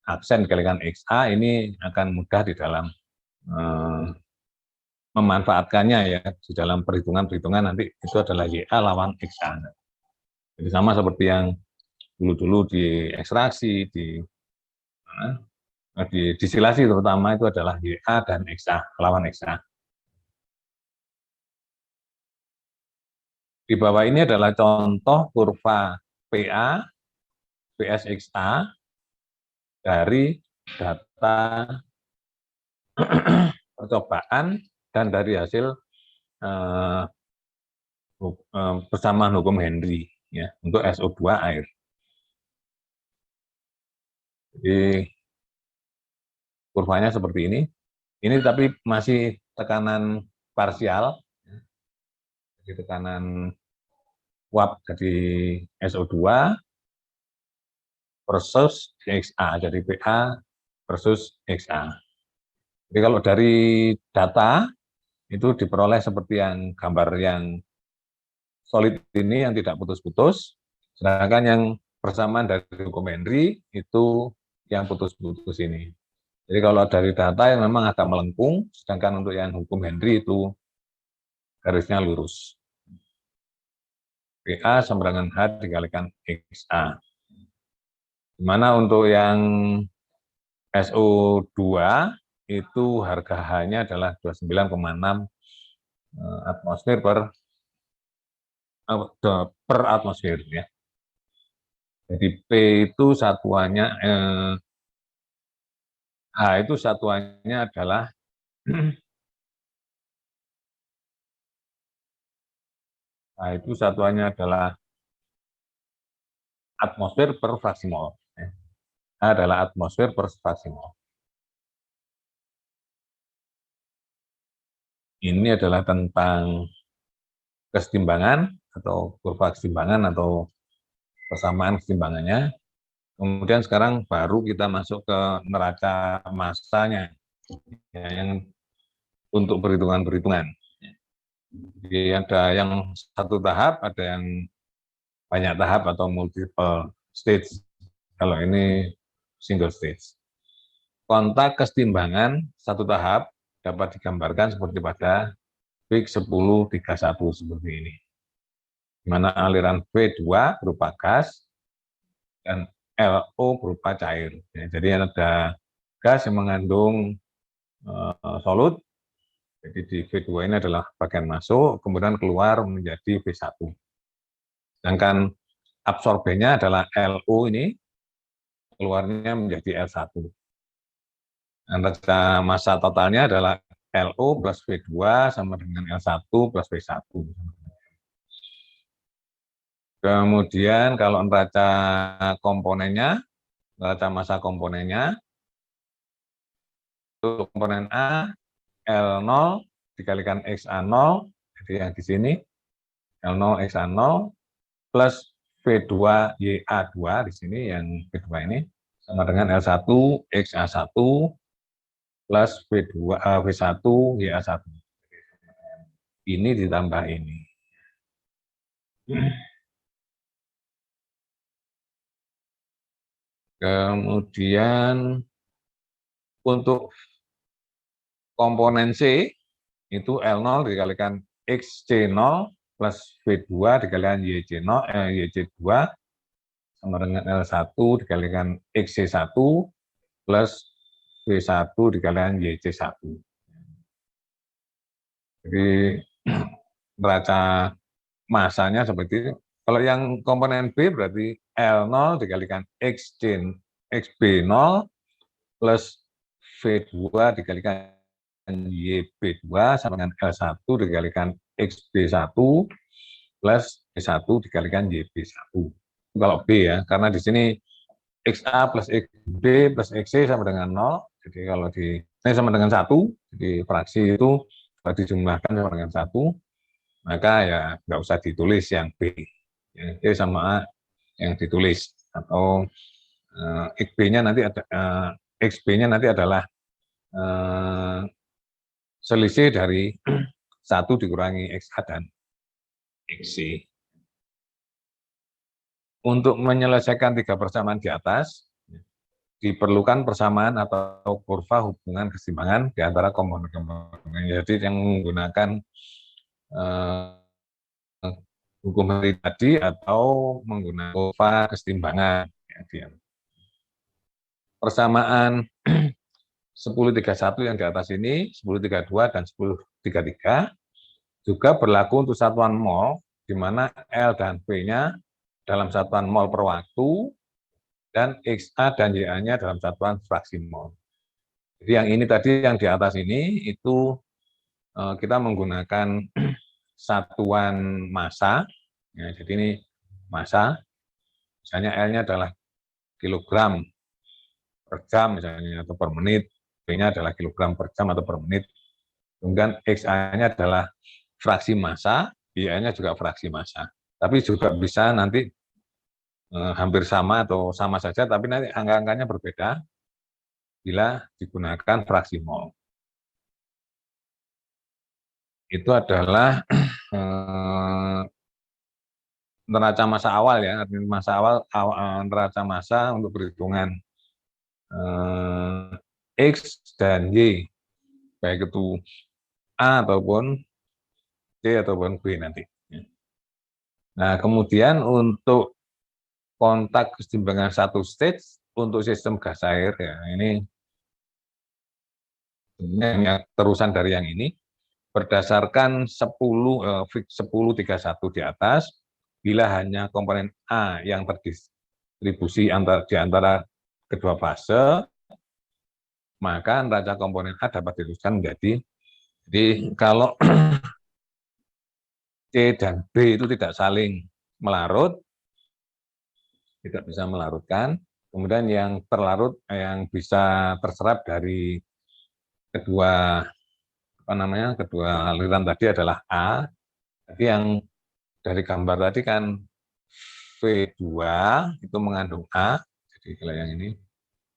aksen dikalikan XA, ini akan mudah di dalam memanfaatkannya ya, di dalam perhitungan nanti itu adalah YA lawan XA. Jadi sama seperti yang dulu di ekstraksi, di distilasi terutama itu adalah YA dan XA, lawan XA. Di bawah ini adalah contoh kurva PA, PSXA dari data percobaan dan dari hasil persamaan hukum Henry ya untuk SO2 air. Jadi kurvanya seperti ini. Ini tapi masih tekanan parsial. Jadi tekanan uap dari SO2 versus XA, jadi PA versus XA. Jadi kalau dari data itu diperoleh seperti yang gambar yang solid ini yang tidak putus-putus, sedangkan yang persamaan dari hukum Henry itu yang putus-putus ini. Jadi kalau dari data yang memang agak melengkung, sedangkan untuk yang hukum Henry itu garisnya lurus. PA sama dengan H dikalikan XA. Dimana untuk yang SO2 itu harga H-nya adalah 29,6 atmosfer per atmosfer ya. Jadi P itu satuannya H itu satuannya adalah atmosfer per fraksi mol. H adalah atmosfer per fraksi mol. Ini adalah tentang kesetimbangan atau kurva kesetimbangan atau persamaan kesetimbangannya. Kemudian sekarang baru kita masuk ke neraca massanya ya, yang untuk perhitungan-perhitungan. Jadi ada yang satu tahap, ada yang banyak tahap atau multiple stage. Kalau ini single stage. Kontak kesetimbangan satu tahap dapat digambarkan seperti pada Fig 1031 seperti ini. Di mana aliran V2 berupa gas dan LO berupa cair. Ya, jadi ada gas yang mengandung solut. Jadi di V2 ini adalah bagian masuk, kemudian keluar menjadi V1. Sedangkan absorbennya adalah LO ini, keluarnya menjadi L1. Neraca massa totalnya adalah LO plus V2 sama dengan L1 plus V1. Kemudian kalau neraca komponennya, neraca massa komponennya, untuk komponen A, L0 dikalikan XA0, jadi yang di sini, L0 XA0, plus V2YA2 di sini, yang V2 ini, sama dengan L1 XA1 plus V1 YA1. Ini ditambah ini. Kemudian untuk komponen C itu L0 dikalikan XC0 plus V2 dikalikan YC2 sama dengan L1 dikalikan XC1 plus V1 dikalikan YC1. Jadi neraca massanya seperti itu. Kalau yang komponen B berarti L0 dikalikan XB0 plus V2 dikalikan YB2 sama dengan L1 dikalikan XB1 plus V1 dikalikan YB1. Kalau B ya, karena di sini XA plus XB plus XC sama dengan 0. Jadi kalau ini sama dengan 1, jadi fraksi itu kalau dijumlahkan sama dengan 1, maka ya nggak usah ditulis yang B. Yang B sama A yang ditulis. Atau XB-nya nanti ada XB-nya nanti adalah selisih dari 1 dikurangi XA dan XC. Untuk menyelesaikan 3 persamaan di atas, diperlukan persamaan atau kurva hubungan keseimbangan di antara komponen-komponen. Jadi yang menggunakan hukum Henry tadi atau menggunakan kurva keseimbangan. Persamaan 1031 yang di atas ini, 1032 dan 1033 juga berlaku untuk satuan mol, di mana L dan V-nya dalam satuan mol per waktu, dan XA dan YA-nya dalam satuan fraksi mol. Jadi yang ini tadi, yang di atas ini, itu kita menggunakan satuan massa. Ya, jadi ini massa, misalnya L-nya adalah kilogram per jam misalnya, atau per menit, V-nya adalah kilogram per jam atau per menit. Kemudian XA-nya adalah fraksi massa, Y-nya juga fraksi massa. Tapi juga bisa nanti hampir sama atau sama saja, tapi nanti angka-angkanya berbeda bila digunakan fraksi mol. Itu adalah neraca massa awal ya, masa awal neraca massa untuk perhitungan X dan Y, baik itu A ataupun C ataupun B nanti. Nah, kemudian untuk kontak keseimbangan satu stage untuk sistem gas air, ya ini terusan dari yang ini, berdasarkan 1031 di atas, bila hanya komponen A yang terdistribusi di antara kedua fase, maka neraca komponen A dapat dituliskan menjadi, jadi kalau C dan B itu tidak saling melarut, tidak bisa melarutkan, kemudian yang terlarut, yang bisa terserap dari kedua kedua aliran tadi adalah A. Jadi yang dari gambar tadi kan V2 itu mengandung A, jadi kalau yang ini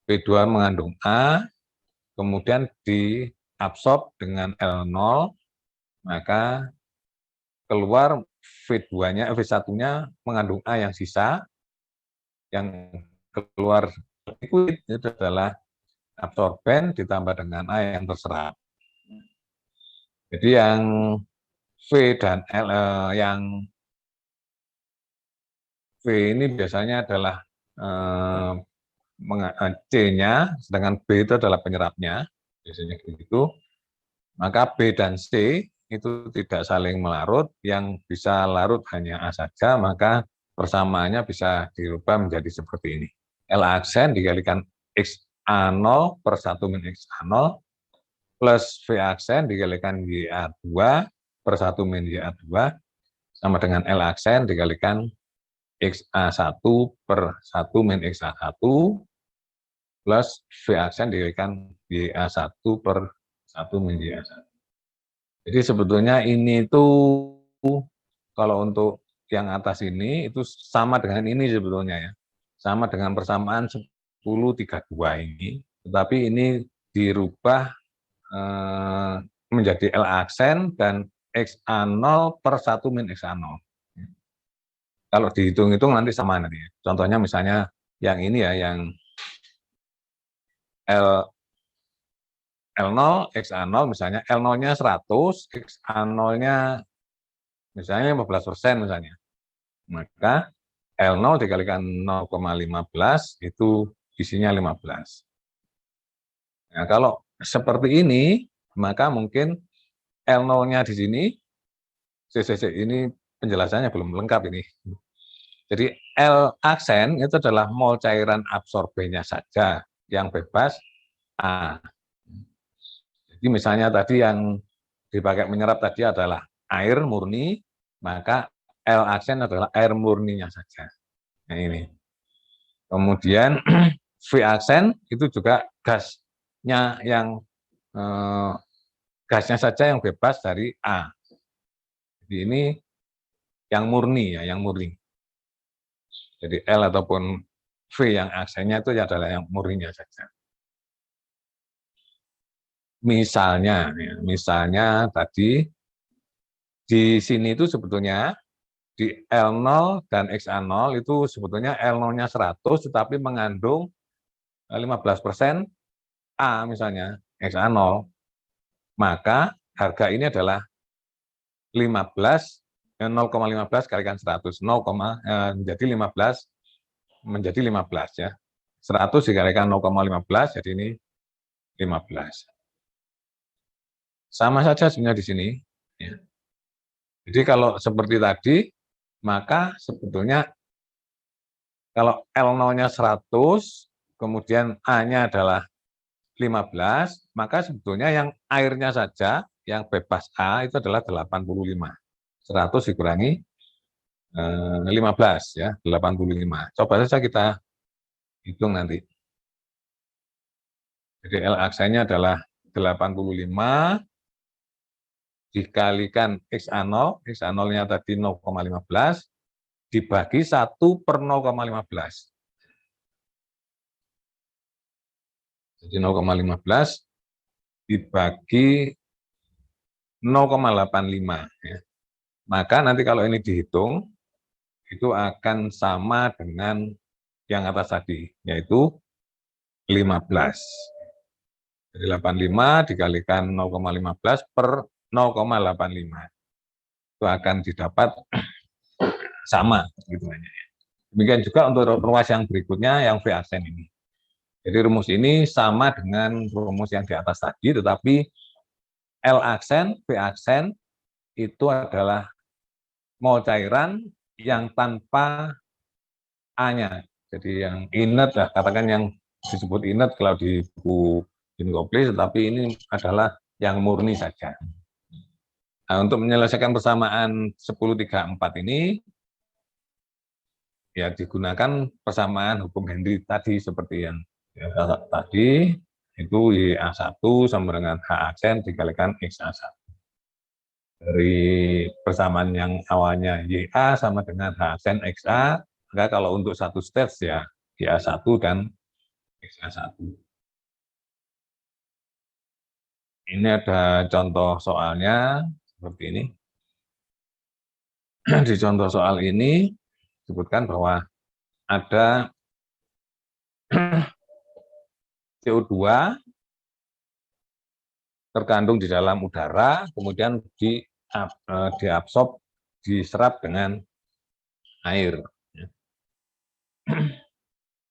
V2 mengandung A, kemudian diabsorb dengan L0, maka keluar V2-nya, V1-nya mengandung A yang sisa, yang keluar liquid itu adalah absorben ditambah dengan A yang terserap. Jadi yang V dan L, yang V ini biasanya adalah C-nya, sedangkan B itu adalah penyerapnya, biasanya begitu. Maka B dan C itu tidak saling melarut, yang bisa larut hanya A saja, maka persamaannya bisa dirubah menjadi seperti ini. L aksen dikalikan XA0 per 1 min XA0 plus V aksen dikalikan YA2 per 1 min YA2 sama dengan L aksen dikalikan XA1 per 1 min XA1 plus V aksen dikalikan YA1 per 1 min YA1. Jadi sebetulnya ini tuh kalau untuk yang atas ini itu sama dengan ini sebetulnya ya. Sama dengan persamaan 1032 ini, tetapi ini dirubah menjadi L aksen dan XA0 per 1 min XA0. Kalau dihitung-hitung nanti sama nanti. Contohnya misalnya yang ini ya, yang L0, XA0 misalnya, L0-nya 100, XA0-nya misalnya 15% misalnya. Maka L0 dikalikan 0,15 itu isinya 15. Nah, kalau seperti ini, maka mungkin L0-nya di sini, ini penjelasannya belum lengkap ini. Jadi L aksen itu adalah mol cairan absorbennya saja, yang bebas A. Jadi misalnya tadi yang dipakai menyerap tadi adalah air murni, maka L aksen adalah air murninya saja. Nah ini. Kemudian V aksen itu juga gasnya gasnya saja yang bebas dari A. Jadi ini yang murni ya, yang murni. Jadi L ataupun V yang aksennya itu adalah yang murninya saja. Misalnya tadi di sini itu sebetulnya di L0 dan XA0 itu sebetulnya L0-nya 100 tetapi mengandung 15% A misalnya, XA 0, maka harga ini adalah 0,15 kalikan 100, menjadi 15 ya. 100 dikalikan 0,15 jadi ini 15. Sama saja sebenarnya di sini. Ya. Jadi kalau seperti tadi, maka sebetulnya kalau L0-nya 100, kemudian A-nya adalah 15, maka sebetulnya yang airnya saja, yang bebas A itu adalah 85. 100 dikurangi 15 ya, 85. Coba saja kita hitung nanti. Jadi L aksennya adalah 85 dikalikan XA0, XA0-nya tadi 0,15, dibagi 1 per 0,15. Jadi 0,15 dibagi 0,85. Ya. Maka nanti kalau ini dihitung, itu akan sama dengan yang atas tadi, yaitu 15. Jadi 85 dikalikan 0,15 per 0,85. Itu akan didapat sama. Gitu. Demikian juga untuk ruas yang berikutnya, yang V aksen ini. Jadi rumus ini sama dengan rumus yang di atas tadi, tetapi L aksen, V aksen itu adalah mol cairan yang tanpa A-nya. Jadi yang inert, katakan yang disebut inert kalau di buku Kopli, tetapi ini adalah yang murni saja. Nah, untuk menyelesaikan persamaan 1034 ini, ya digunakan persamaan hukum Henry tadi seperti yang tadi, itu YA1 sama dengan H aksen dikalikan XA1. Dari persamaan yang awalnya YA sama dengan H aksen XA, maka kalau untuk satu stage ya YA1 dan XA1. Ini ada contoh soalnya seperti ini. Di contoh soal ini disebutkan bahwa ada CO2 terkandung di dalam udara, kemudian diabsorb, diserap dengan air.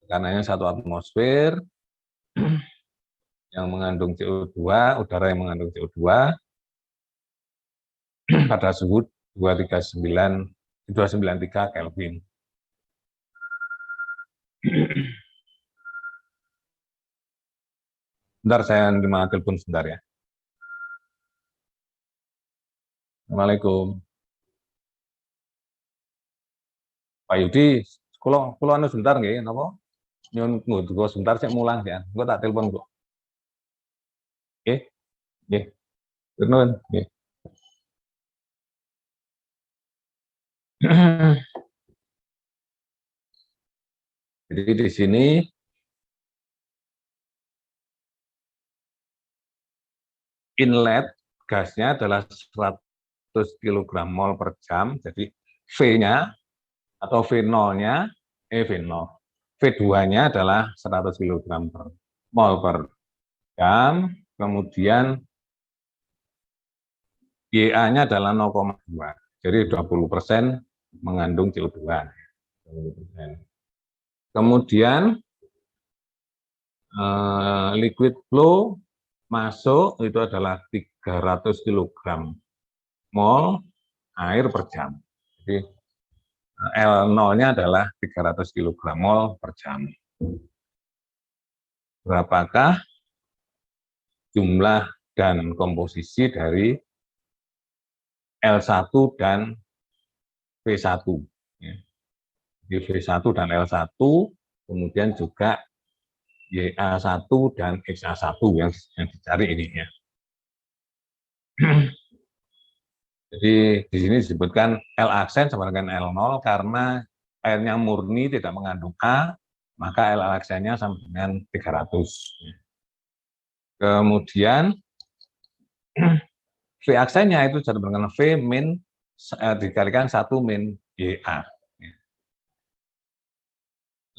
Tekanannya 1 atmosfer yang mengandung CO2, udara yang mengandung CO2 pada suhu 293 Kelvin. Bentar, saya terima telepon sebentar ya. Assalamualaikum. Pak Yudi, kula anu sebentar nggih, napa? Nyun nggo sebentar sik mulang ya. Engko tak telepon kok. Nggih. Nggih. Nuwun, nggih. Jadi di sini inlet gasnya adalah 100 kg mol per jam, jadi V-nya atau V0-nya, V0, V2-nya adalah 100 kg per mol per jam, kemudian YA-nya adalah 0,2, jadi 20% mengandung CO2. 20%. Kemudian liquid flow masuk itu adalah 300 kg mol air per jam. Jadi L0-nya adalah 300 kg mol per jam. Berapakah jumlah dan komposisi dari L1 dan V1? Di V1 dan L1, kemudian juga YA1 dan XA1 yang dicari ini ya. Jadi di sini disebutkan L aksen sama dengan L0 karena airnya murni tidak mengandung A, maka L aksennya sama dengan 300. Kemudian V aksennya itu sama dengan V min dikalikan 1 min YA.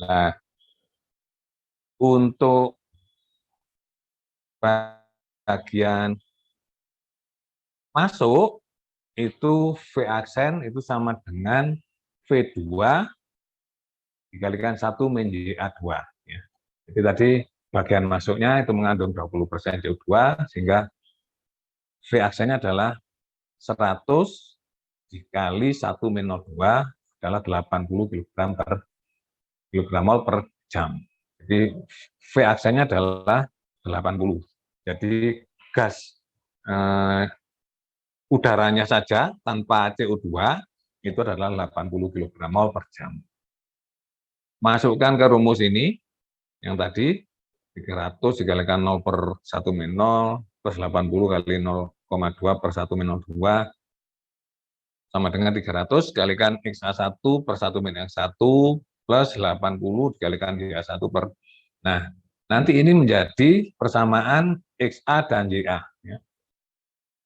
Nah, Untuk bagian masuk, itu V aksen itu sama dengan V2 dikalikan 1 min YA2. Ya. Jadi tadi bagian masuknya itu mengandung 20% CO2, sehingga V aksennya adalah 100 dikali 1 min 02 adalah 80 kg per kilogram mol per jam. Jadi V aksennya adalah 80. Jadi gas udaranya saja tanpa CO2 itu adalah 80 kg mol per jam. Masukkan ke rumus ini yang tadi 300 dikalikan 0 per 1 min 0 plus 80 kali 0,2 per 1 min 02 sama dengan 300 dikalikan XA1 per 1 min X1 plus 80 dikalikan YA1 per. Nah, nanti ini menjadi persamaan XA dan YA. Ya.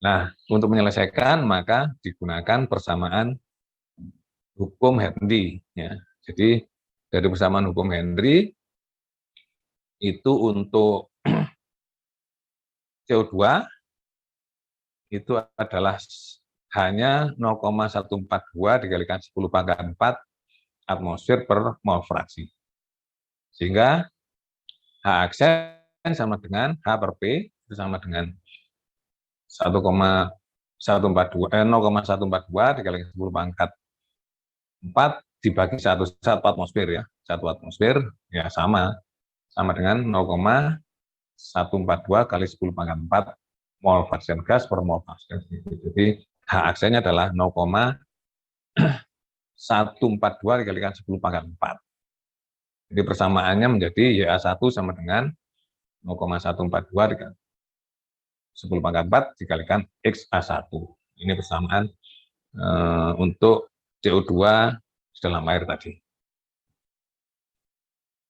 Nah, untuk menyelesaikan maka digunakan persamaan hukum Henry. Ya. Jadi dari persamaan hukum Henry itu untuk CO2 itu adalah hanya 0,142 dikalikan 10 pangkat 4 atmosfer per mol fraksi. Sehingga H aksen sama dengan H per P itu sama dengan 0,142 dikalikan 10 pangkat 4 dibagi 1 atmosfer ya. 1 atmosfer ya sama dengan 0,142 kali 10 pangkat 4 mol fraction gas per mol fraction. Jadi H aksennya adalah 0,142 dikalikan 10 pangkat 4. Jadi persamaannya menjadi YA1 sama dengan 0,142 dikali 10 pangkat 4 dikalikan XA1. Ini persamaan untuk CO2 dalam air tadi.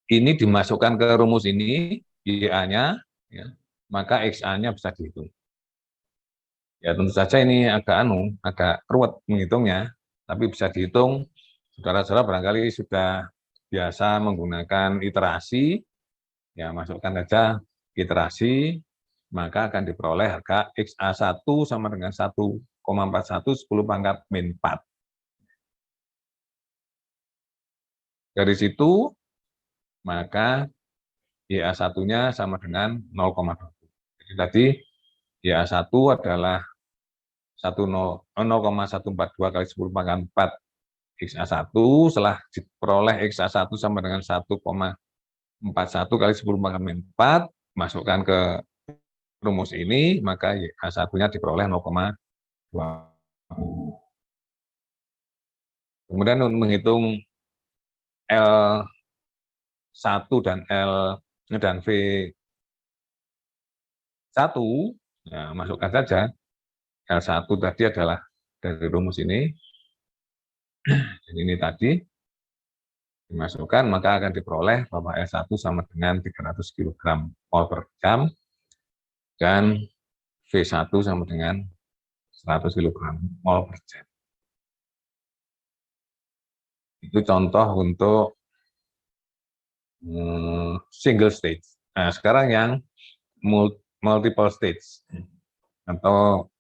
Ini dimasukkan ke rumus ini, YA-nya, ya, maka XA-nya bisa dihitung. Ya tentu saja ini agak ruwet menghitungnya, tapi bisa dihitung. Saudara-saudara barangkali sudah biasa menggunakan iterasi, ya masukkan saja iterasi, maka akan diperoleh harga XA1 sama dengan 1,41 10 pangkat min 4. Dari situ, maka YA1-nya sama dengan 0,20. Jadi tadi YA1 adalah 0,142 kali 10 pangkat 4 XA1, setelah diperoleh XA1 sama dengan 1,41 kali 10 pangkat min 4, masukkan ke rumus ini, maka YA1-nya diperoleh 0,20. Kemudian untuk menghitung L1 dan V1, ya, masukkan saja. L1 tadi adalah dari rumus ini, dan ini tadi dimasukkan, maka akan diperoleh bahwa L1 sama dengan 300 kg mol per jam, dan V1 sama dengan 100 kg mol per jam. Itu contoh untuk single stage. Nah, sekarang yang multiple stage atau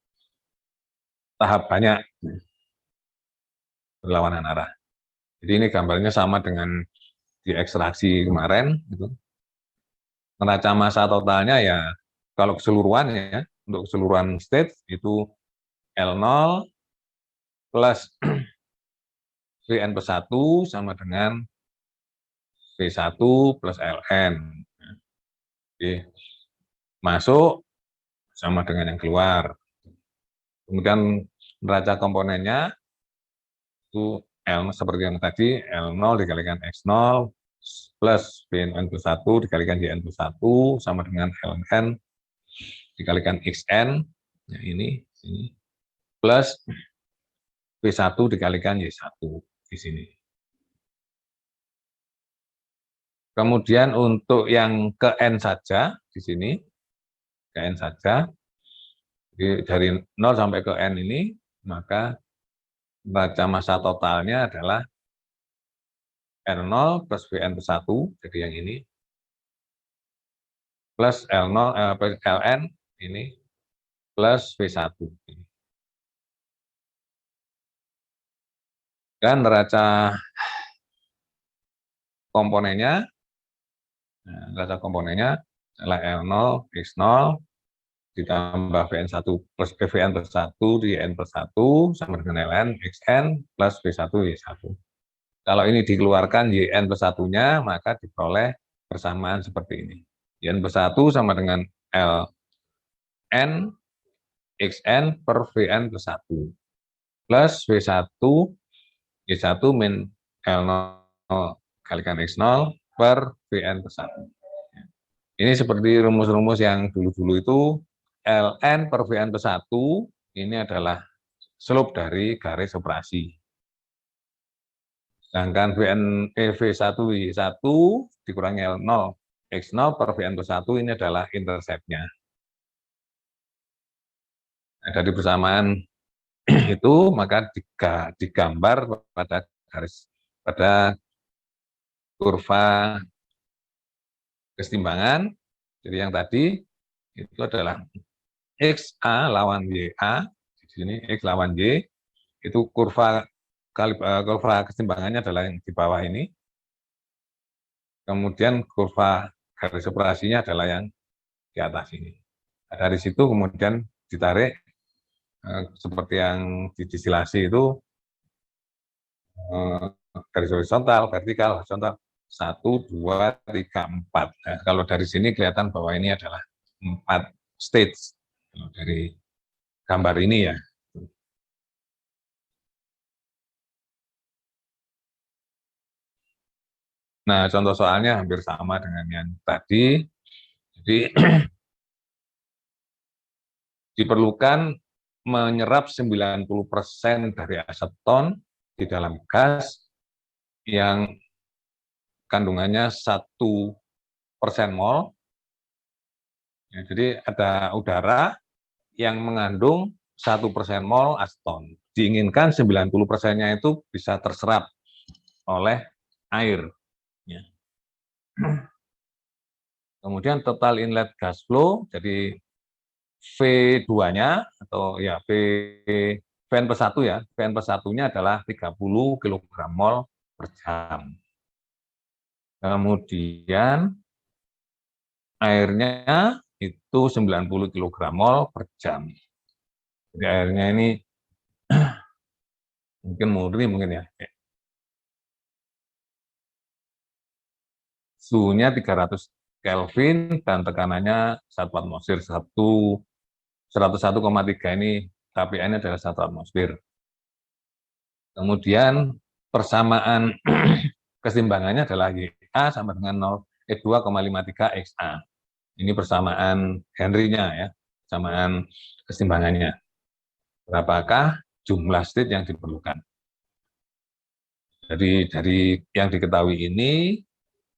tahap banyak berlawanan arah. Jadi ini gambarnya sama dengan di ekstraksi kemarin. Gitu. Neraca massa totalnya ya, kalau keseluruhannya ya, untuk keseluruhan stage itu L0 plus Vn plus 1 sama dengan V1 plus Ln. Jadi, masuk sama dengan yang keluar. Kemudian neraca komponennya itu L seperti yang tadi, L0 dikalikan X0 plus Vn plus 1 dikalikan Jn plus 1 sama dengan Ln dikalikan Xn, ya ini plus V1 dikalikan Y1 di sini. Kemudian untuk yang ke N saja di sini, ke N saja, dari 0 sampai ke N ini, maka neraca massa totalnya adalah R0 plus Vn plus 1, jadi yang ini, plus L0, Ln ini plus V1. Dan neraca komponennya, adalah L0, X0, ditambah Vn1 plus Vn plus 1 di N plus 1 sama dengan Ln Xn plus V1 Y1. Kalau ini dikeluarkan Yn plus 1-nya, maka diperoleh persamaan seperti ini. Yn plus 1 sama dengan Ln Xn per Vn plus 1 plus V1 Y1 min L0 kalikan X0 per Vn plus 1. Ini seperti rumus-rumus yang dulu-dulu itu, Ln per Vn plus 1 ini adalah slope dari garis operasi. Sedangkan V1 Y1 dikurangi L0 X0 per Vn plus 1 ini adalah intercept-nya. Nah, dari persamaan itu maka digambar pada kurva kesetimbangan. Jadi yang tadi itu adalah XA lawan YA, di sini X lawan Y, itu kurva kesetimbangannya adalah yang di bawah ini. Kemudian kurva garis operasinya adalah yang di atas ini. Nah, dari situ kemudian ditarik seperti yang di distilasi itu garis horizontal, vertikal, horizontal, 1, 2, 3, 4. Nah, kalau dari sini kelihatan bahwa ini adalah 4 stage dari gambar ini ya. Nah, contoh soalnya hampir sama dengan yang tadi. Jadi diperlukan menyerap 90% dari aseton di dalam gas yang kandungannya 1% mol. Ya, jadi ada udara yang mengandung 1% mol aseton. Diinginkan 90%-nya itu bisa terserap oleh air. Ya. Kemudian total inlet gas flow, jadi V2-nya atau ya Vn plus 1 ya, Vn plus 1-nya adalah 30 kg mol per jam. Kemudian airnya itu 90 kg mol per jam. Jadi airnya ini mungkin murni mungkin ya. Suhunya 300 Kelvin dan tekanannya 1 atmosfer. 101,3 ini KPI-nya adalah 1 atmosfer. Kemudian persamaan keseimbangannya adalah YA sama dengan 2,53 XA. Ini persamaan Henry-nya ya, persamaan keseimbangannya. Berapakah jumlah state yang diperlukan? Jadi dari yang diketahui ini,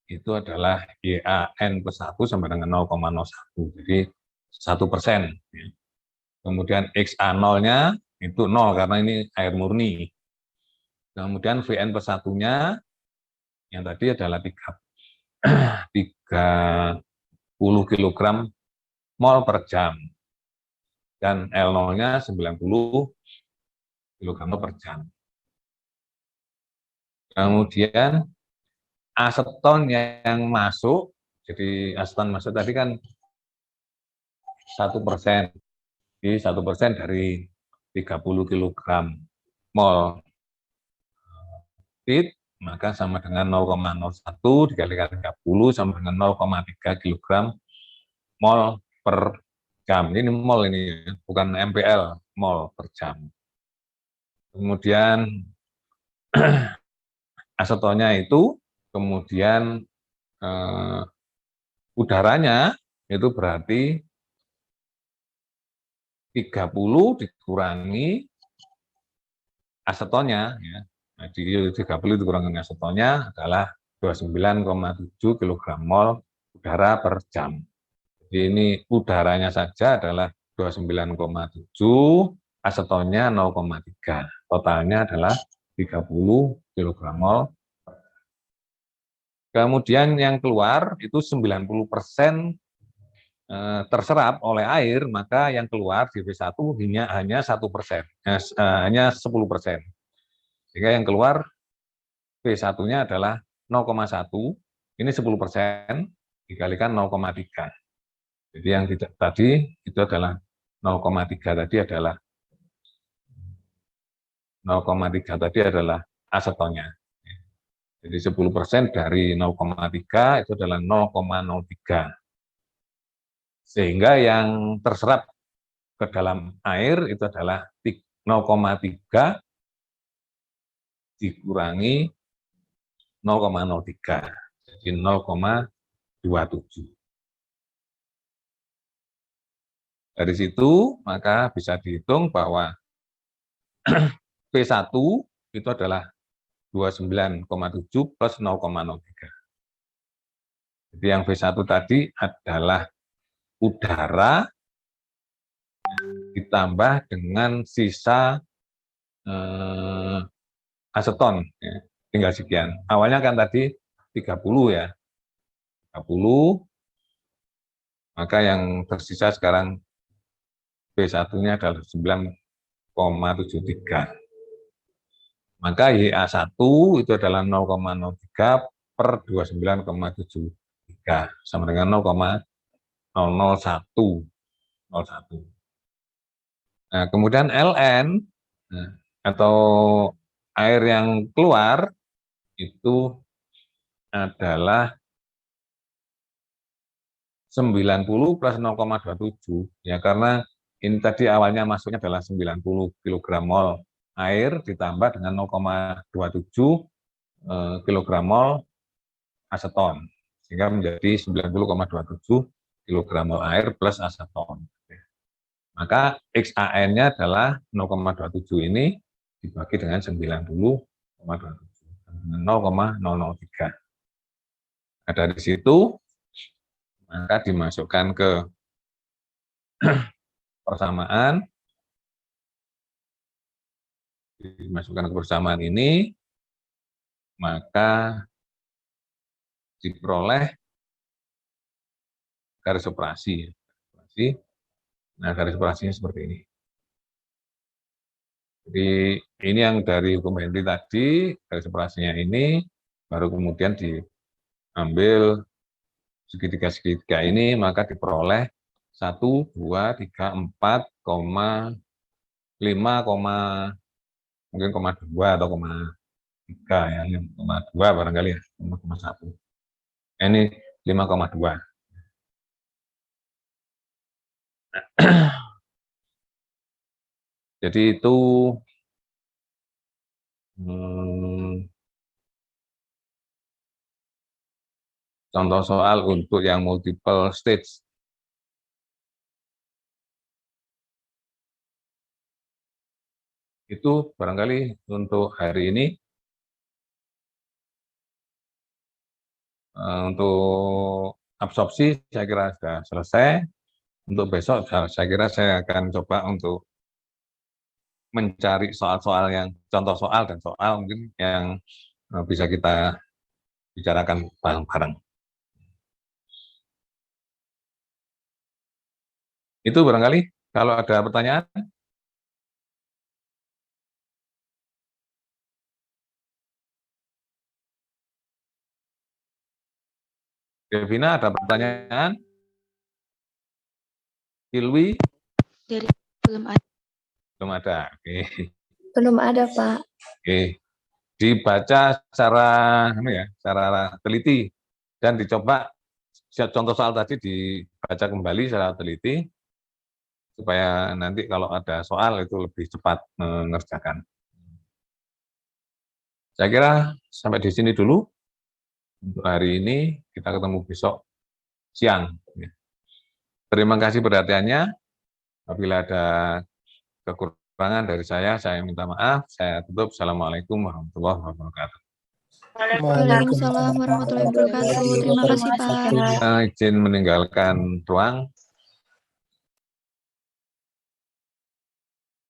itu adalah YAN plus 1 sampai dengan 0,01. Jadi 1%. Kemudian XA0-nya itu 0 karena ini air murni. Kemudian Vn plus 1-nya yang tadi adalah 30 kg mol per jam. Dan L0-nya 90 kg per jam. Kemudian aseton yang masuk, jadi aseton masuk tadi kan 1%. Jadi 1% dari 30 kg mol feed, maka sama dengan 0,01 dikalikan 30 sama dengan 0,3 kg mol per jam. Ini mol ini, bukan MPL, mol per jam. Kemudian asetonnya itu, kemudian udaranya itu berarti 30 dikurangi asetonnya, ya. Nah, di 30 dikurangi asetonnya adalah 29,7 kg mol udara per jam. Jadi ini udaranya saja adalah 29,7, asetonnya 0,3. Totalnya adalah 30 kg mol. Kemudian yang keluar itu 90% terserap oleh air, maka yang keluar di V1 hanya 1%, hanya 10%. Sehingga yang keluar V1-nya adalah 0,1, ini 10%, dikalikan 0,3. Jadi yang tidak tadi itu adalah 0,3 tadi adalah 0,3 tadi adalah asetonnya. Jadi 10% dari 0,3 itu adalah 0,03. Sehingga yang terserap ke dalam air itu adalah 0,3 dikurangi 0,03. Jadi 0,27. Dari situ maka bisa dihitung bahwa P1 itu adalah 29,7 plus 0,03. Jadi yang V1 tadi adalah udara ditambah dengan sisa aseton, ya, tinggal sekian. Awalnya kan tadi 30 ya, 30, maka yang tersisa sekarang B1-nya adalah 9,73. Maka YA1 itu adalah 0,03 per 29,73, sama dengan 0,001. Nah, kemudian LN, atau air yang keluar, itu adalah 90 plus 0,27, ya karena ini tadi awalnya masuknya adalah 90 kg mol air ditambah dengan 0,27 kg mol aseton, sehingga menjadi 90,27 kg mol air plus aseton. Maka XAN-nya adalah 0,27 ini dibagi dengan 90,27 dengan 0,003. Nah, dari situ maka dimasukkan ke persamaan, ini, maka diperoleh garis operasi. Nah, garis operasinya seperti ini. Jadi ini yang dari hukum Henry tadi, garis operasinya ini, baru kemudian diambil segitiga-segitiga ini, maka diperoleh 1, 2, 3, 4, 5, mungkin 2 atau 3 ya, 5,2 barangkali ya, 5,1. Ini 5,2. Jadi itu contoh soal untuk yang multiple stage. Itu barangkali untuk hari ini. Untuk absorpsi saya kira sudah selesai. Untuk besok saya kira saya akan coba untuk mencari soal-soal yang contoh soal dan soal mungkin yang bisa kita bicarakan bareng-bareng. Itu barangkali kalau ada pertanyaan. Devina, ada pertanyaan? Ilwi? Belum ada. Belum ada. Oke. Belum ada, Pak. Oke. Dibaca secara teliti dan dicoba contoh soal tadi dibaca kembali secara teliti supaya nanti kalau ada soal itu lebih cepat mengerjakan. Saya kira sampai di sini dulu untuk hari ini. Kita ketemu besok siang. Terima kasih perhatiannya. Apabila ada kekurangan dari saya minta maaf. Saya tutup. Assalamualaikum warahmatullahi wabarakatuh. Waalaikumsalam warahmatullahi wabarakatuh. Terima kasih, Pak. Izin meninggalkan ruang.